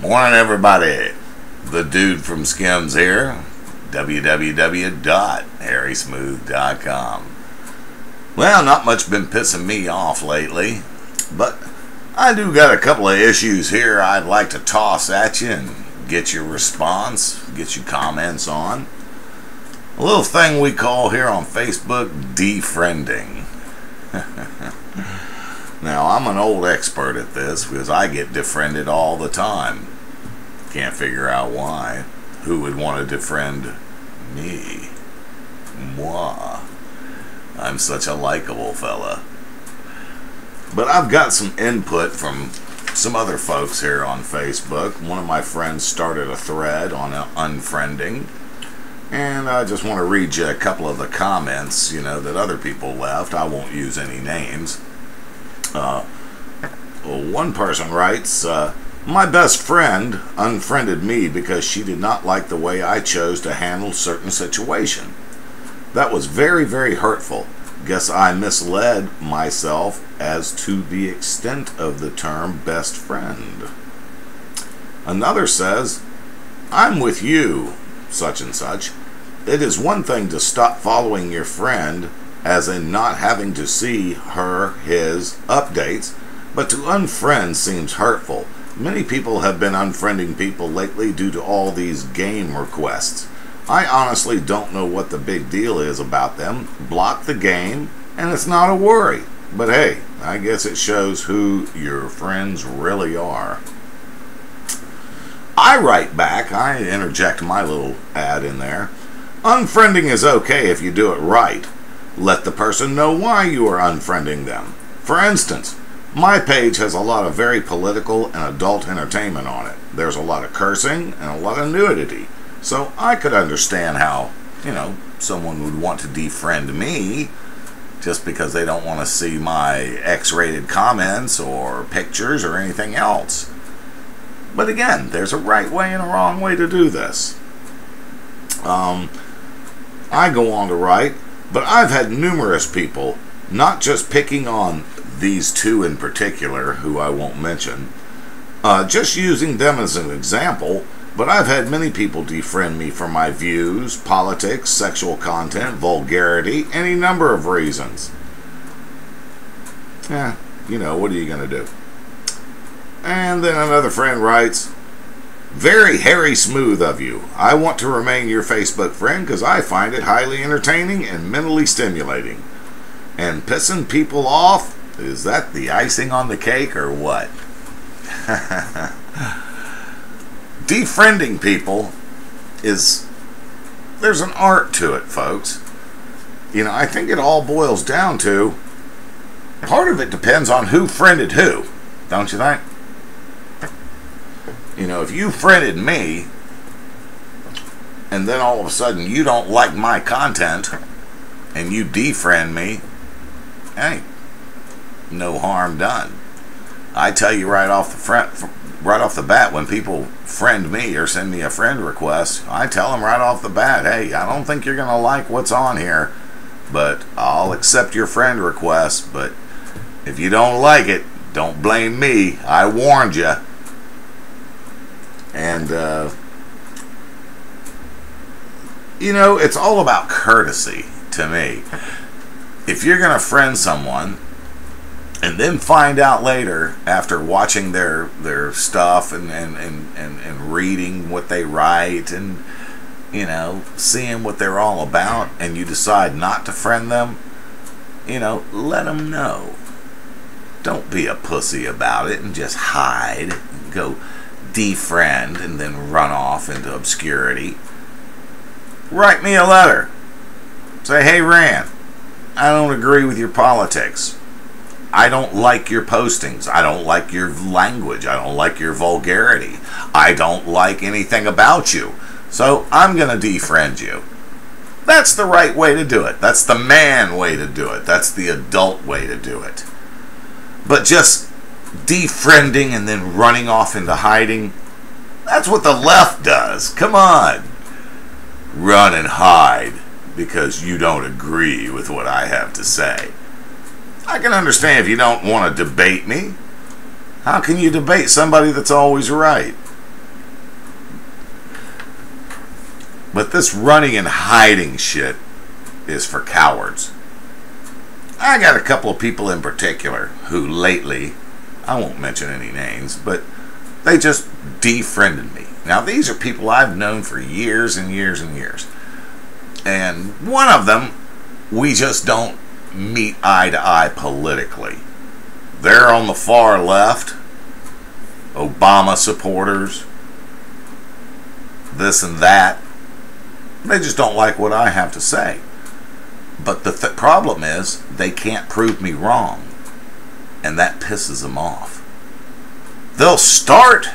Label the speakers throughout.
Speaker 1: Morning, everybody. The dude from Skims here. www.harrysmooth.com. Well, not much been pissing me off lately, but I do got a couple of issues here I'd like to toss at you and get your response, get your comments on. A little thing we call here on Facebook defriending. Now, I'm an old expert at this because I get defriended all the time. Can't figure out why. Who would want to defriend me? Moi. I'm such a likable fella. But I've got some input from some other folks here on Facebook. One of my friends started a thread on unfriending. And I just want to read you a couple of the comments, that other people left. I won't use any names. One person writes, my best friend unfriended me because she did not like the way I chose to handle certain situation. That was very, very hurtful. Guess I misled myself as to the extent of the term best friend. Another says, I'm with you, such and such. It is one thing to stop following your friend, as in not having to see his updates, but to unfriend seems hurtful. Many people have been unfriending people lately due to all these game requests. I honestly don't know what the big deal is about them. Block the game, and it's not a worry. But hey, I guess it shows who your friends really are. I write back, I interject my little ad in there. Unfriending is okay if you do it right. Let the person know why you are unfriending them. For instance, my page has a lot of very political and adult entertainment on it. There's a lot of cursing and a lot of nudity. So I could understand how, someone would want to defriend me just because they don't want to see my X-rated comments or pictures or anything else. But again, there's a right way and a wrong way to do this. I go on to write, but I've had numerous people, not just picking on these two in particular, who I won't mention, just using them as an example, but I've had many people defriend me for my views, politics, sexual content, vulgarity, any number of reasons. What are you going to do? And then another friend writes, very Harry Smooth of you. I want to remain your Facebook friend because I find it highly entertaining and mentally stimulating. And pissing people off, is that the icing on the cake or what? Defriending people there's an art to it, folks. I think it all boils down to, part of it depends on who friended who, don't you think? If you friended me, and then all of a sudden you don't like my content, and you defriend me, hey, no harm done. I tell you right off the bat, when people friend me or send me a friend request, I tell them right off the bat, hey, I don't think you're going to like what's on here, but I'll accept your friend request, but if you don't like it, don't blame me. I warned you. And, it's all about courtesy to me. If you're going to friend someone and then find out later after watching their stuff and reading what they write and, seeing what they're all about, and you decide not to friend them, let them know. Don't be a pussy about it and just hide and go defriend and then run off into obscurity. Write me a letter. Say, hey Rand, I don't agree with your politics. I don't like your postings. I don't like your language. I don't like your vulgarity. I don't like anything about you. So I'm going to defriend you. That's the right way to do it. That's the man way to do it. That's the adult way to do it. But just defriending and then running off into hiding, that's what the left does. Come on. Run and hide because you don't agree with what I have to say. I can understand if you don't want to debate me. How can you debate somebody that's always right? But this running and hiding shit is for cowards. I got a couple of people in particular who lately, I won't mention any names, but they just defriended me. Now, these are people I've known for years and years and years. And one of them, we just don't meet eye to eye politically. They're on the far left, Obama supporters, this and that. They just don't like what I have to say. But the problem is, they can't prove me wrong. And that pisses them off. They'll start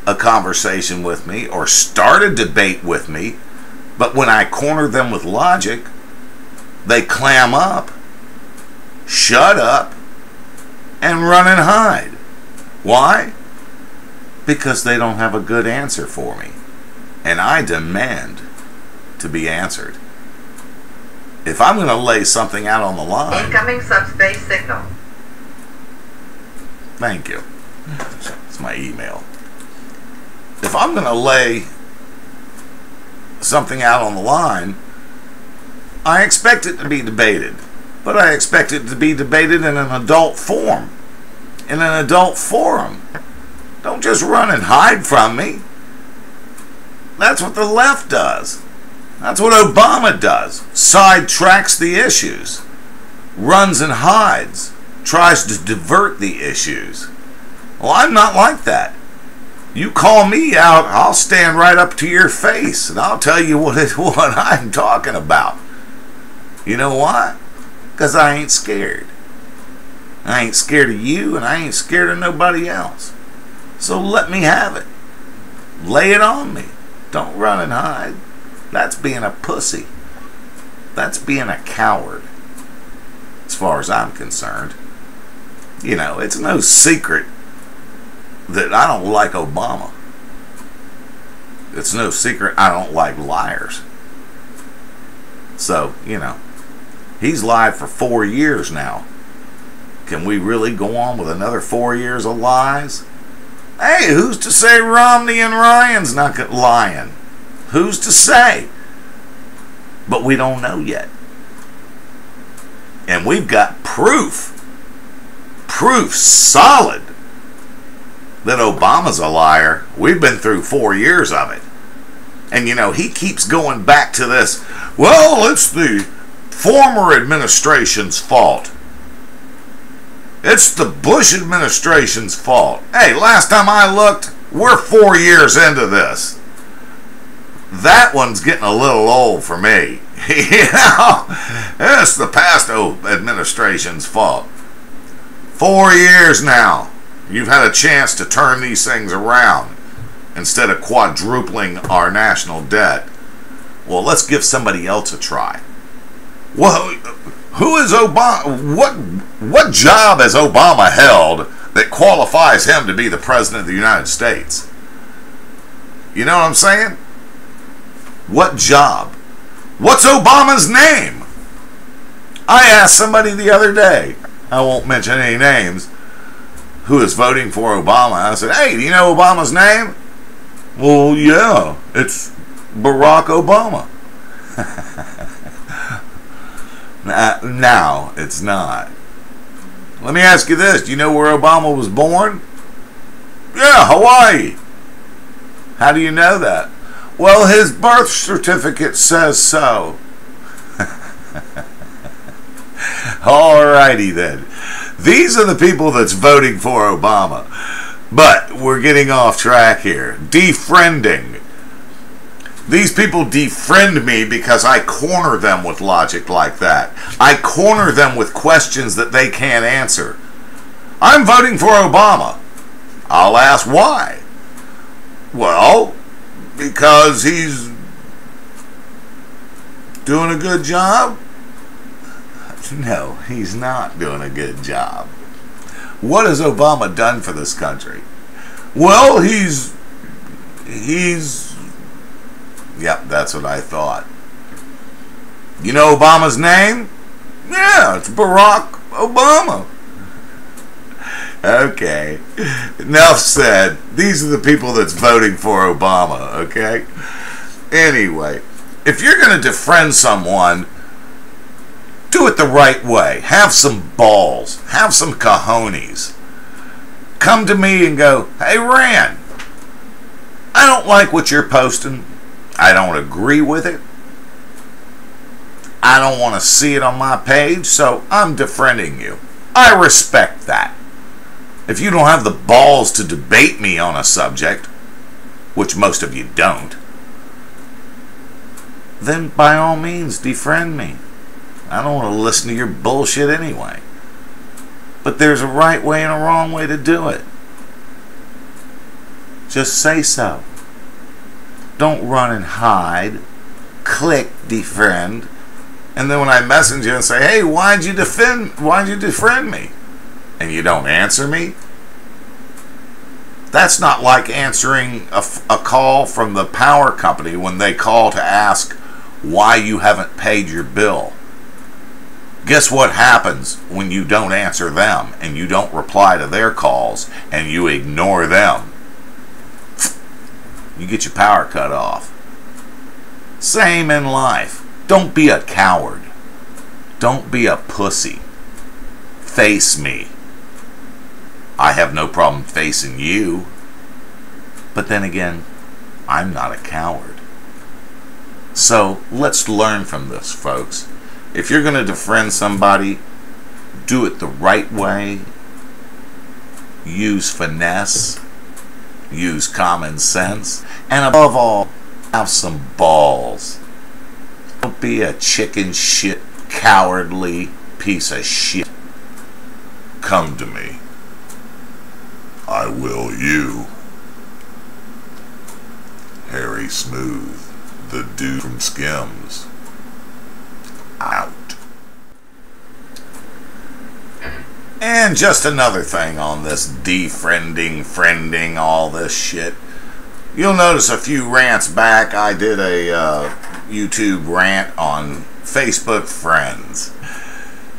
Speaker 1: a conversation with me or start a debate with me, but when I corner them with logic, they clam up, shut up, and run and hide. Why? Because they don't have a good answer for me. And I demand to be answered. If I'm going to lay something out on the line...
Speaker 2: Incoming subspace signal.
Speaker 1: Thank you. It's my email. If I'm going to lay something out on the line, I expect it to be debated. But I expect it to be debated in an adult form. In an adult forum. Don't just run and hide from me. That's what the left does. That's what Obama does. Sidetracks the issues. Runs and hides. Tries to divert the issues. Well, I'm not like that. You call me out, I'll stand right up to your face and I'll tell you what I'm talking about. You know why? Because I ain't scared. I ain't scared of you and I ain't scared of nobody else. So let me have it. Lay it on me. Don't run and hide. That's being a pussy. That's being a coward. As far as I'm concerned. You know, it's no secret that I don't like Obama. It's no secret I don't like liars. So, you know, he's lied for 4 years now. Can we really go on with another 4 years of lies? Hey, who's to say Romney and Ryan's not lying? Who's to say? But we don't know yet. And we've got proof solid, that Obama's a liar. We've been through 4 years of it. And you know, he keeps going back to this, well, it's the former administration's fault. It's the Bush administration's fault. Hey, last time I looked, we're 4 years into this. That one's getting a little old for me. You know, it's the past administration's fault. 4 years now. You've had a chance to turn these things around instead of quadrupling our national debt. Well, let's give somebody else a try. Well, who is Obama? What job has Obama held that qualifies him to be the president of the United States? You know what I'm saying? What job? What's Obama's name? I asked somebody the other day, I won't mention any names, who is voting for Obama. I said, hey, do you know Obama's name? Well, yeah, it's Barack Obama. No, it's not. Let me ask you this. Do you know where Obama was born? Yeah, Hawaii. How do you know that? Well, his birth certificate says so. Alrighty then. These are the people that's voting for Obama. But we're getting off track here. Defriending. These people defriend me because I corner them with logic like that. I corner them with questions that they can't answer. I'm voting for Obama. I'll ask why. Well, because he's doing a good job? No, he's not doing a good job. What has Obama done for this country? Well, he's yep, that's what I thought. You know Obama's name? Yeah, it's Barack Obama. Okay, enough said. These are the people that's voting for Obama, okay? Anyway, if you're going to defriend someone, do it the right way. Have some balls. Have some cojones. Come to me and go, hey, Rand, I don't like what you're posting. I don't agree with it. I don't want to see it on my page, so I'm defriending you. I respect that. If you don't have the balls to debate me on a subject, which most of you don't, then by all means defriend me. I don't want to listen to your bullshit anyway. But there's a right way and a wrong way to do it. Just say so. Don't run and hide. Click defriend. And then when I message you and say, hey, why'd you defriend me? And you don't answer me? That's not like answering a call from the power company when they call to ask why you haven't paid your bill. Guess what happens when you don't answer them and you don't reply to their calls and you ignore them? You get your power cut off. Same in life. Don't be a coward. Don't be a pussy. Face me. I have no problem facing you. But then again, I'm not a coward. So let's learn from this, folks. If you're going to defriend somebody, do it the right way. Use finesse. Use common sense. And above all, have some balls. Don't be a chicken shit, cowardly piece of shit. Come to me. I will you. Harry Smooth, the dude from Skims. Out. And just another thing on this defriending, friending, all this shit. You'll notice a few rants back, I did a YouTube rant on Facebook friends.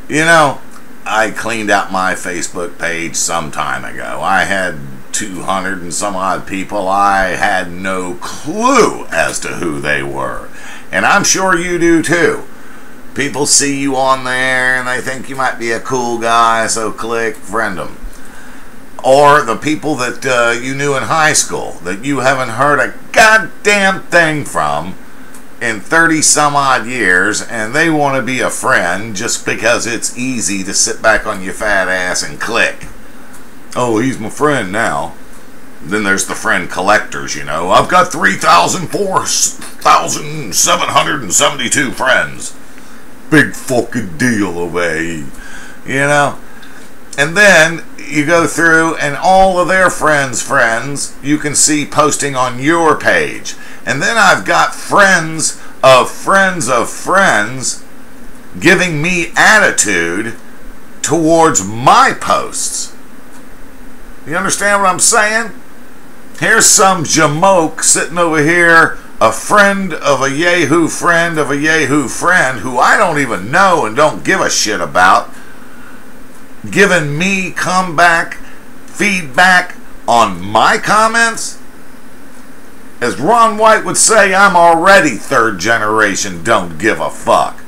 Speaker 1: You know, I cleaned out my Facebook page some time ago. I had 200 and some odd people. I had no clue as to who they were. And I'm sure you do too. People see you on there and they think you might be a cool guy, so click friend them. Or the people that you knew in high school that you haven't heard a goddamn thing from in 30 some odd years, and they want to be a friend just because it's easy to sit back on your fat ass and click. Oh, he's my friend now. Then there's the friend collectors, you know. I've got 3,772 friends. Big fucking deal away. You know? And then you go through and all of their friends' you can see posting on your page. And then I've got friends of friends giving me attitude towards my posts. You understand what I'm saying? Here's some jamoke sitting over here, a friend of a Yahoo friend of a Yahoo friend who I don't even know and don't give a shit about, giving me comeback feedback on my comments. As Ron White would say, I'm already third generation, don't give a fuck.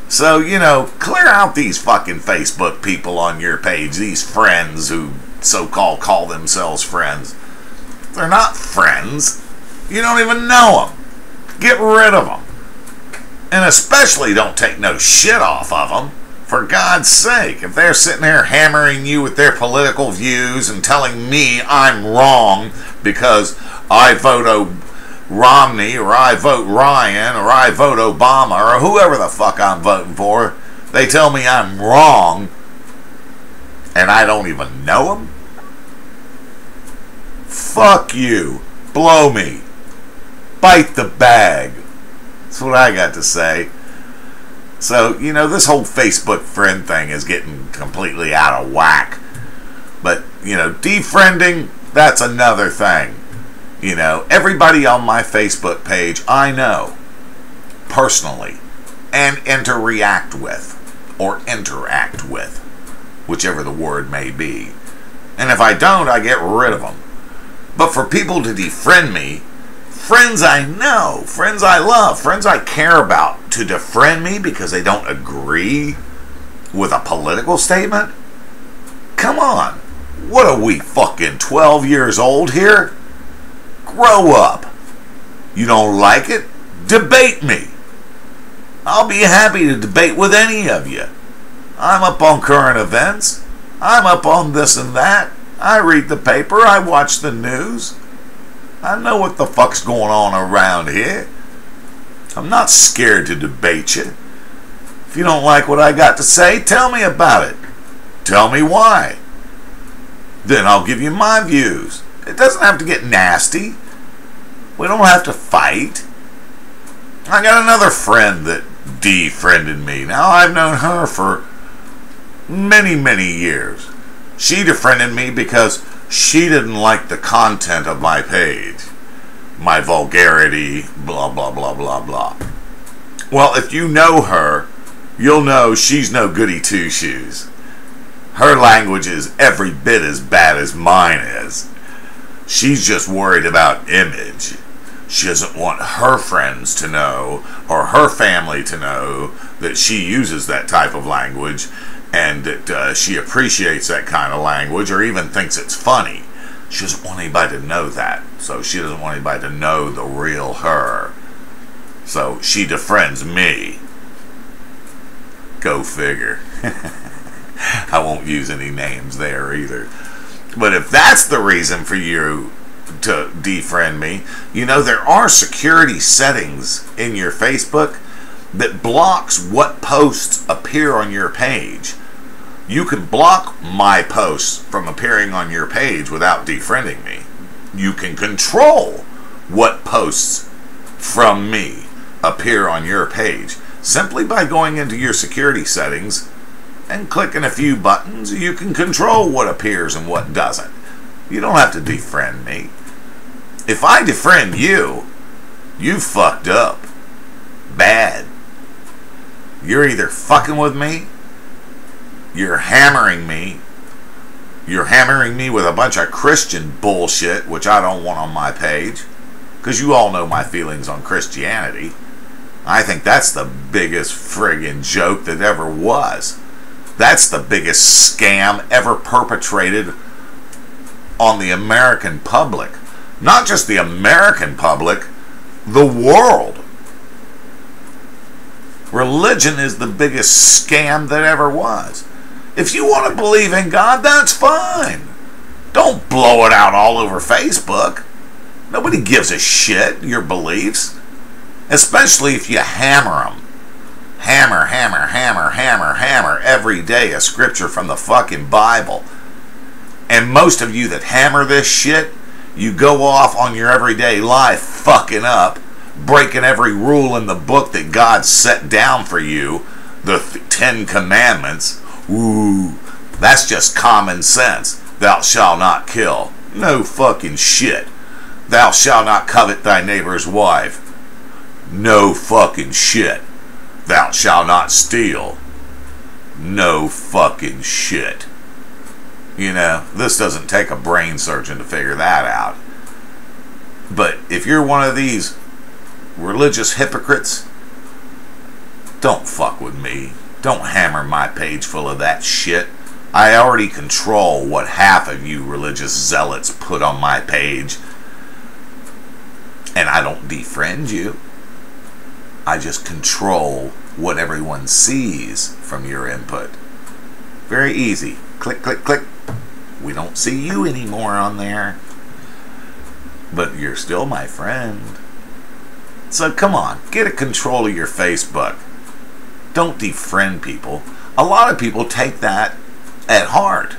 Speaker 1: So, you know, clear out these fucking Facebook people on your page, these friends who so-called call themselves friends. They're not friends. You don't even know them. Get rid of them. And especially don't take no shit off of them. For God's sake, if they're sitting there hammering you with their political views and telling me I'm wrong because I vote Romney or I vote Ryan or I vote Obama or whoever the fuck I'm voting for, they tell me I'm wrong and I don't even know them? Fuck you. Blow me. Bite the bag. That's what I got to say. So, you know, this whole Facebook friend thing is getting completely out of whack. But, you know, defriending, that's another thing. You know, everybody on my Facebook page I know personally and interact with, whichever the word may be. And if I don't, I get rid of them. But for people to defriend me, friends I know, friends I love, friends I care about, to defriend me because they don't agree with a political statement? Come on. What are we, fucking 12 years old here? Grow up. You don't like it? Debate me. I'll be happy to debate with any of you. I'm up on current events. I'm up on this and that. I read the paper. I watch the news. I know what the fuck's going on around here. I'm not scared to debate you. If you don't like what I got to say, tell me about it. Tell me why. Then I'll give you my views. It doesn't have to get nasty. We don't have to fight. I got another friend that defriended me. Now, I've known her for many, many years. She defriended me because she didn't like the content of my page. My vulgarity, blah, blah, blah, blah, blah. Well, if you know her, you'll know she's no goody two-shoes. Her language is every bit as bad as mine is. She's just worried about image. She doesn't want her friends to know, or her family to know, that she uses that type of language, and that she appreciates that kind of language, or even thinks it's funny. She doesn't want anybody to know that. So she doesn't want anybody to know the real her. So she defriends me. Go figure. I won't use any names there either. But if that's the reason for you to defriend me, you know, there are security settings in your Facebook that blocks what posts appear on your page. You can block my posts from appearing on your page without defriending me. You can control what posts from me appear on your page simply by going into your security settings and clicking a few buttons. You can control what appears and what doesn't. You don't have to defriend me. If I defriend you, you fucked up. Bad. You're either fucking with me, you're hammering me with a bunch of Christian bullshit, which I don't want on my page, because you all know my feelings on Christianity. I think that's the biggest friggin' joke that ever was. That's the biggest scam ever perpetrated on the American public. Not just the American public, the world. Religion is the biggest scam that ever was. If you want to believe in God, that's fine. Don't blow it out all over Facebook. Nobody gives a shit, your beliefs. Especially if you hammer them. Hammer, hammer, hammer, hammer, hammer every day a scripture from the fucking Bible. And most of you that hammer this shit, you go off on your everyday life fucking up, breaking every rule in the book that God set down for you, the 10 Commandments. Ooh, that's just common sense. Thou shalt not kill. No fucking shit. Thou shalt not covet thy neighbor's wife. No fucking shit. Thou shalt not steal. No fucking shit. You know, this doesn't take a brain surgeon to figure that out. But if you're one of these religious hypocrites, don't fuck with me. Don't hammer my page full of that shit. I already control what half of you religious zealots put on my page. And I don't defriend you. I just control what everyone sees from your input. Very easy. Click, click, click. We don't see you anymore on there. But you're still my friend. So come on, get a control of your Facebook. Don't defriend people. A lot of people take that at heart.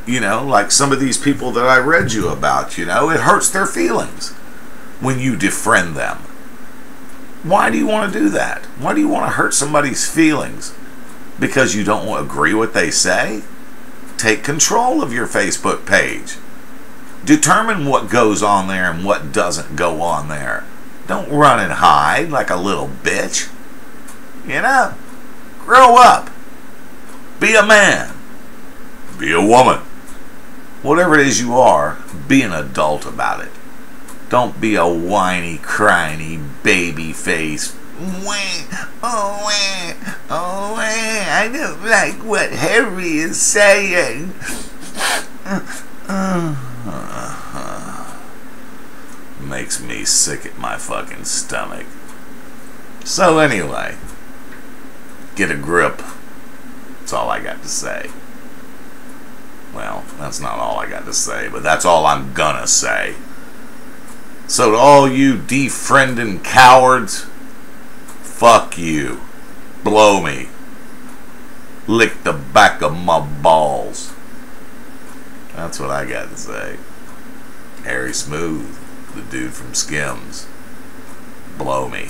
Speaker 1: You know, like some of these people that I read you about, you know, it hurts their feelings when you defriend them. Why do you want to do that? Why do you want to hurt somebody's feelings? Because you don't agree with what they say? Take control of your Facebook page. Determine what goes on there and what doesn't go on there. Don't run and hide like a little bitch. You know? Grow up. Be a man. Be a woman. Whatever it is you are, be an adult about it. Don't be a whiny, cryny baby face. I don't like what Harry is saying. Makes me sick at my fucking stomach. So anyway, get a grip. That's all I got to say. Well, that's not all I got to say, but that's all I'm gonna say. So to all you defriending cowards, fuck you. Blow me. Lick the back of my balls. That's what I got to say. Harry Smooth, the dude from Skims. Blow me.